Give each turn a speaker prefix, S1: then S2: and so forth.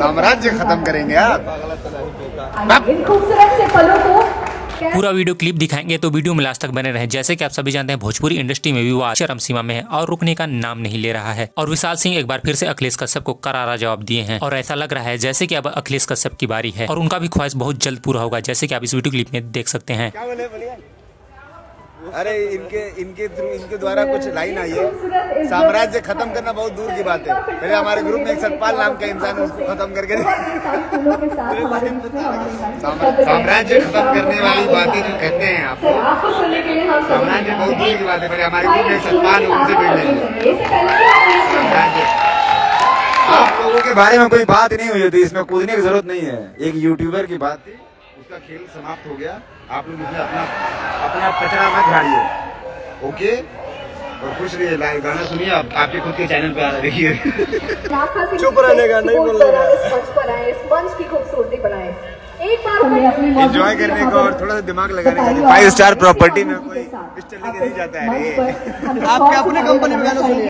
S1: साम्राज्य खत्म करेंगे आप।
S2: इन खूबसूरत से पलों को
S3: पूरा वीडियो क्लिप दिखाएंगे तो वीडियो में लास्ट तक बने रहें। जैसे कि आप सभी जानते हैं भोजपुरी इंडस्ट्री में विवाद चरम सीमा में है और रुकने का नाम नहीं ले रहा है। और विशाल सिंह एक बार फिर से अखिलेश कश्यप को करारा जवाब दिए हैं और ऐसा लग रहा है जैसे कि अब अखिलेश कश्यप की बारी है और उनका भी ख्वाहिश बहुत जल्द पूरा होगा, जैसे कि आप इस वीडियो क्लिप में देख सकते हैं।
S1: अरे इनके द्वारा कुछ लाइन आई है, साम्राज्य खत्म करना बहुत दूर की बात है। पहले हमारे ग्रुप में एक सतपाल नाम का इंसान है, उसको खत्म करके साम्राज्य खत्म करने वाली बातें जो कहते हैं आप, साम्राज्य बहुत दूर की बात है। पहले हमारे ग्रुप में एक सतपाल, उनसे मिल लेंगे। साम्राज्य आप लोगों के बारे में कोई बात नहीं हुई थी, इसमें कूदने की जरूरत नहीं है। एक यूट्यूबर की बात थी, उसका खेल समाप्त हो गया। आप लोग इसमें अपना कचरा मत झाड़िए, ओके? और खुश रहिए। लाइव गाना सुनिए, आपके खुद के चैनल पे आ रहा है, देखिए।
S4: चुप रहने का नहीं बोलने का।
S2: इस मंच पर आए, इस मंच की खूबसूरती बढ़ाए। एक बार
S1: एंजॉय करने का और थोड़ा सा दिमाग लगाने का। 5 स्टार प्रॉपर्टी में कोई पिस्टल लेके नहीं जाता है।
S4: आपके अपने कंपनी में गाना सुनिए।